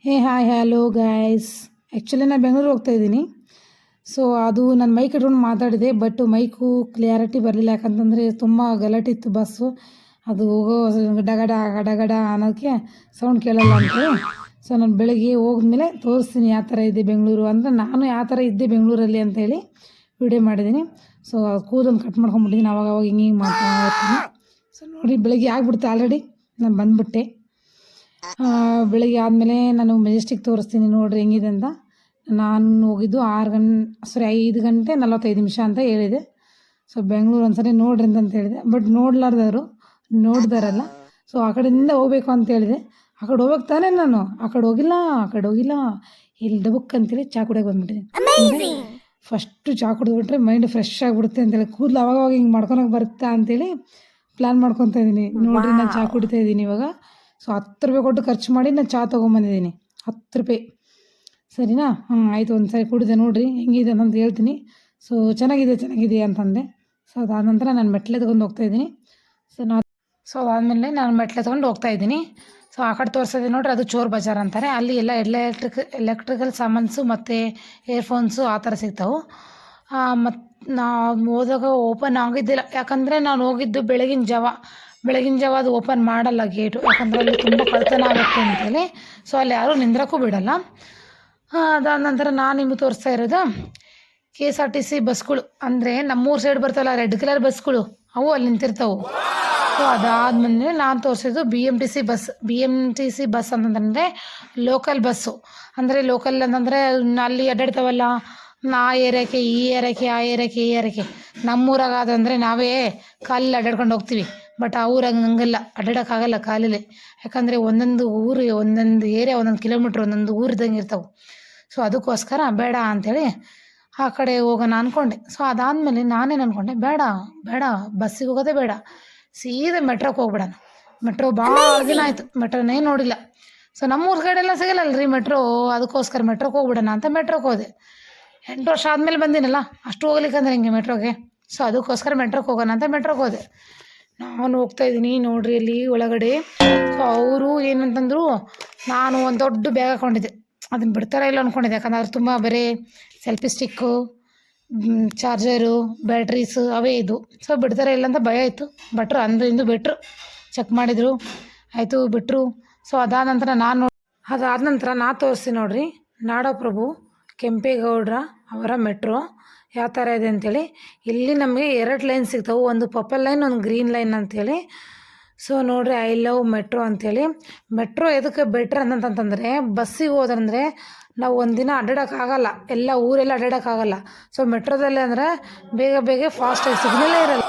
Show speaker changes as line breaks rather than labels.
ಹೇ hi hello guys. Actually ನಾನು ಬೆಂಗಳೂರು ಹೋಗ್ತಾ ಇದ್ದೀನಿ. ಸೊ ಅದು ನಾನು ಮೈಕ್ ಇಟ್ಕೊಂಡು ಮಾತಾಡಿದೆ, ಬಟ್ ಮೈಕು ಕ್ಲಿಯಾರಿಟಿ ಬರಲಿಲ್ಲ. ಯಾಕಂತಂದರೆ ತುಂಬ ಗಲಾಟೆ ಇತ್ತು ಬಸ್ಸು. ಅದು ಹೋಗೋ ಗಡಗಡ ಗಡಗಡ ಅನ್ನೋಕ್ಕೆ ಸೌಂಡ್ ಕೇಳಲ್ಲ ಅಂತೇಳಿ. ಸೊ ನಾನು ಬೆಳಗ್ಗೆ ಹೋದ್ಮೇಲೆ ತೋರಿಸ್ತೀನಿ ಯಾವ ಥರ ಇದೆ ಬೆಂಗಳೂರು, ಅಂದರೆ ನಾನು ಯಾವ ಥರ ಇದ್ದೆ ಬೆಂಗಳೂರಲ್ಲಿ ಅಂತೇಳಿ ವಿಡಿಯೋ ಮಾಡಿದ್ದೀನಿ. ಸೊ ಕೂದಲು ಕಟ್ ಮಾಡ್ಕೊಂಡ್ಬಿಟ್ಟಿದ್ದೀನಿ, ಅವಾಗ ಹಿಂಗೆ ಮಾಡ್ತಾ ಇರ್ತೀನಿ. ಸೊ ನೋಡಿ, ಬೆಳಗ್ಗೆ ಆಗಿಬಿಡ್ತು ಆಲ್ರೆಡಿ, ನಾನು ಬಂದುಬಿಟ್ಟೆ. ಬೆಳಗ್ಗೆ ಆದಮೇಲೆ ನಾನು ಮೆಜೆಸ್ಟಿಕ್ ತೋರಿಸ್ತೀನಿ ನೋಡಿರಿ ಹೆಂಗಿದೆ ಅಂತ. ನಾನು ಹೋಗಿದ್ದು 5 ಗಂಟೆ 45 ನಿಮಿಷ ಅಂತ ಹೇಳಿದೆ. ಸೊ ಬೆಂಗಳೂರು ಒಂದ್ಸರಿ ನೋಡ್ರಿ ಅಂತ ಹೇಳಿದೆ, ಬಟ್ ನೋಡ್ಲಾರ್ದವರು ನೋಡ್ದಾರಲ್ಲ. ಸೊ ಆ ಕಡೆಯಿಂದ ಹೋಗ್ಬೇಕು ಅಂತ ಹೇಳಿದೆ. ಆ ಕಡೆ ಹೋಗಕ್ಕೆ ತಾನೇ ನಾನು ಆ ಕಡೆ ಹೋಗಿಲ್ಲ ಇಲ್ಲಿ ಡಬಕ್ ಅಂತೇಳಿ ಚಾ ಕುಡಿಯೋಕೆ ಬಂದ್ಬಿಟ್ಟಿದ್ದೀನಿ. ಫಸ್ಟು ಚಾ ಕುಡಿದ್ಬಿಟ್ರೆ ಮೈಂಡ್ ಫ್ರೆಶ್ ಆಗಿಬಿಡುತ್ತೆ ಅಂತೇಳಿ, ಕೂದಲು ಅವಾಗ ಹಿಂಗೆ ಮಾಡ್ಕೊಳಕ್ಕೆ ಬರುತ್ತಾ ಅಂತೇಳಿ ಪ್ಲ್ಯಾನ್ ಮಾಡ್ಕೊತಾ ಇದ್ದೀನಿ. ನೋಡಿರಿ, ನಾನು ಚಾ ಕುಡಿತಾ ಇದ್ದೀನಿ ಇವಾಗ. ಸೊ 10 ರೂಪಾಯಿ ಕೊಟ್ಟು ಖರ್ಚು ಮಾಡಿ ನಾನು ಚಾ ತೊಗೊಂಬಂದಿದ್ದೀನಿ, 10 ರೂಪಾಯಿ. ಸರಿನಾ? ಆಯಿತು, ಒಂದು ಸರಿ ಕುಡಿದೆ ನೋಡಿರಿ ಹೆಂಗಿದೆ ಅಂತ ಹೇಳ್ತೀನಿ. ಸೊ ಚೆನ್ನಾಗಿದೆ ಅಂತಂದೆ. ಸೊ ಅದಾದ ನಂತರ ನಾನು ಮೆಟ್ಲೆ ತೊಗೊಂಡು ಹೋಗ್ತಾಯಿದ್ದೀನಿ. ಸೊ ಅದಾದಮೇಲೆ ನಾನು ಮೆಟ್ಲೆ ತೊಗೊಂಡು ಹೋಗ್ತಾಯಿದ್ದೀನಿ. ಸೊ ಆ ಕಡೆ ತೋರಿಸಿದೆ ನೋಡಿರಿ, ಅದು ಚೋರ್ ಬಜಾರ್ ಅಂತಾರೆ. ಅಲ್ಲಿ ಎಲ್ಲ ಎಲೆಕ್ಟ್ರಿಕಲ್ ಸಾಮಾನ್ಸು ಮತ್ತು ಇಯರ್ಫೋನ್ಸು ಆ ಥರ ಸಿಗ್ತಾವೆ. ಮತ್ತು ನಾವು ಹೋದಾಗ ಓಪನ್ ಆಗಿದ್ದಿಲ್ಲ, ಯಾಕಂದರೆ ನಾನು ಹೋಗಿದ್ದು ಬೆಳಗಿನ ಜಾವ ಅದು ಓಪನ್ ಮಾಡಲ್ಲ ಗೇಟು, ಯಾಕಂದರೆ ಅಲ್ಲಿ ತುಂಬ ಕಳ್ತನ ಆಗುತ್ತೆ ಅಂತೇಳಿ. ಸೊ ಅಲ್ಲಿ ಯಾರೂ ನಿಂದ್ರಕ್ಕೂ ಬಿಡಲ್ಲ. ಅದಾದ ನಂತರ ನಾನು ನಿಮಗೆ ತೋರಿಸ್ತಾ ಇರೋದು KSRTC ಬಸ್ಗಳು, ಅಂದರೆ ನಮ್ಮೂರು ಸೈಡ್ ಬರ್ತಲ್ಲ ರೆಡ್ ಕಲರ್ ಬಸ್ಗಳು, ಅವು ಅಲ್ಲಿ ನಿಂತಿರ್ತಾವೆ. ಸೊ ಅದಾದಮೇಲೆ ನಾನು ತೋರಿಸಿದ್ದು BMTC ಬಸ್ ಅಂತಂದರೆ ಲೋಕಲ್ ಬಸ್ಸು. ಅಂದರೆ ಲೋಕಲ್ ಅಂತಂದರೆ ಅಲ್ಲಿ ಅಡ್ಡಾಡ್ತಾವಲ್ಲ, ಆ ಏರಿಯಾಕ್ಕೆ ಈ ಏರಿಯಾಕ್ಕೆ ಆ ಏರಿಯಾಕ್ಕೆ ಈ ಏರಿಯಾಕ್ಕೆ. ನಮ್ಮೂರಾಗದಂದರೆ ನಾವೇ ಕಾಲಲ್ಲಿ ಅಡ್ಡಾಡ್ಕೊಂಡು ಹೋಗ್ತೀವಿ, ಬಟ್ ಆ ಊರಾಗ ಹಂಗಲ್ಲ, ಅಡ್ಡಾಡೋಕ್ಕಾಗಲ್ಲ ಕಾಲಲ್ಲಿ. ಯಾಕಂದರೆ ಒಂದೊಂದು ಊರು, ಒಂದೊಂದು ಏರಿಯಾ, ಒಂದೊಂದು ಕಿಲೋಮೀಟ್ರ್ ಒಂದೊಂದು ಊರಿದ್ದಂಗೆ ಇರ್ತಾವೆ. ಸೊ ಅದಕ್ಕೋಸ್ಕರ ಬೇಡ ಅಂಥೇಳಿ ಆ ಕಡೆ ಹೋಗೋಣ ಅಂದ್ಕೊಂಡೆ. ಸೊ ಅದಾದಮೇಲೆ ನಾನೇನು ಅಂದ್ಕೊಂಡೆ, ಬೇಡ ಬಸ್ಸಿಗೆ ಹೋಗೋದೇ ಬೇಡ, ಸೀದಾ ಮೆಟ್ರೋಕ್ಕೆ ಹೋಗ್ಬಿಡೋಣ. ಮೆಟ್ರೋ ಭಾಳ ದಿನ ಆಯಿತು, ಮೆಟ್ರೋನೇ ನೋಡಿಲ್ಲ. ಸೊ ನಮ್ಮೂರ ಕಡೆಲ್ಲ ಸಿಗಲ್ಲಲ್ರಿ ಮೆಟ್ರೋ, ಅದಕ್ಕೋಸ್ಕರ ಮೆಟ್ರೋಕ್ಕೆ ಹೋಗ್ಬಿಡೋಣ ಅಂತ ಮೆಟ್ರೋಕ್ಕೆ ಹೋದೆ. 8 ವರ್ಷ ಆದಮೇಲೆ ಬಂದಿನಲ್ಲ, ಅಷ್ಟು ಹೋಗ್ಲಿಕ್ಕಂದ್ರೆ ಹಿಂಗೆ ಮೆಟ್ರೋಗೆ. ಸೊ ಅದಕ್ಕೋಸ್ಕರ ಮೆಟ್ರೋಕ್ಕೆ ಹೋಗೋಣ ಅಂತ ಮೆಟ್ರೋಕ್ಕೆ ಹೋದೆ. ನಾನು ಹೋಗ್ತಾಯಿದ್ದೀನಿ ನೋಡ್ರಿ ಅಲ್ಲಿ ಒಳಗಡೆ. ಸೊ ಅವರು ಏನಂತಂದರು, ನಾನು ಒಂದು ದೊಡ್ಡ ಬ್ಯಾಗ್ ಹಾಕ್ಕೊಂಡಿದ್ದೆ, ಅದನ್ನು ಬಿಡ್ತಾರ ಇಲ್ಲ ಅಂದ್ಕೊಂಡಿದ್ದೆ. ಯಾಕಂದ್ರೆ ಅವ್ರು ತುಂಬ ಬರೀ ಸೆಲ್ಫಿ ಸ್ಟಿಕ್ಕು, ಚಾರ್ಜರು, ಬ್ಯಾಟ್ರೀಸು ಅವೇ ಇದು. ಸೊ ಬಿಡ್ತಾರೆ ಇಲ್ಲ ಅಂತ ಭಯ ಇತ್ತು. ಭಟ್ರು ಇಂದು ಬಿಟ್ಟರು, ಚೆಕ್ ಮಾಡಿದರು, ಆಯಿತು ಬಿಟ್ಟರು. ಸೊ ಅದಾದ ನಂತರ ನಾನು ತೋರಿಸ್ತೀನಿ ನೋಡಿರಿ, ನಾಡಪ್ರಭು ಕೆಂಪೇಗೌಡರ ಅವರ ಮೆಟ್ರೋ ಯಾವ ಥರ ಇದೆ ಅಂಥೇಳಿ. ಇಲ್ಲಿ ನಮಗೆ 2 ಲೈನ್ ಸಿಗ್ತಾವೆ, ಒಂದು ಪರ್ಪಲ್ ಲೈನ್, ಒಂದು ಗ್ರೀನ್ ಲೈನ್ ಅಂಥೇಳಿ. ಸೊ ನೋಡಿರಿ, ಐ ಲವ್ ಮೆಟ್ರೋ ಅಂಥೇಳಿ. ಮೆಟ್ರೋ ಎದಕ್ಕೆ ಬೆಟ್ರ್ ಅಂತಂತಂದರೆ, ಬಸ್ಸಿಗೆ ಹೋದ್ರಂದರೆ ನಾವು ಒಂದಿನ ಅಡ್ಡಾಡೋಕ್ಕಾಗಲ್ಲ, ಎಲ್ಲ ಊರೆಲ್ಲ ಅಡ್ಡಾಡೋಕ್ಕಾಗಲ್ಲ. ಸೊ ಮೆಟ್ರೋದಲ್ಲಿ ಅಂದರೆ ಬೇಗ ಫಾಸ್ಟಾಗಿ ಸಿಗ್ನಲ್ಲೇ ಇರಲ್ಲ.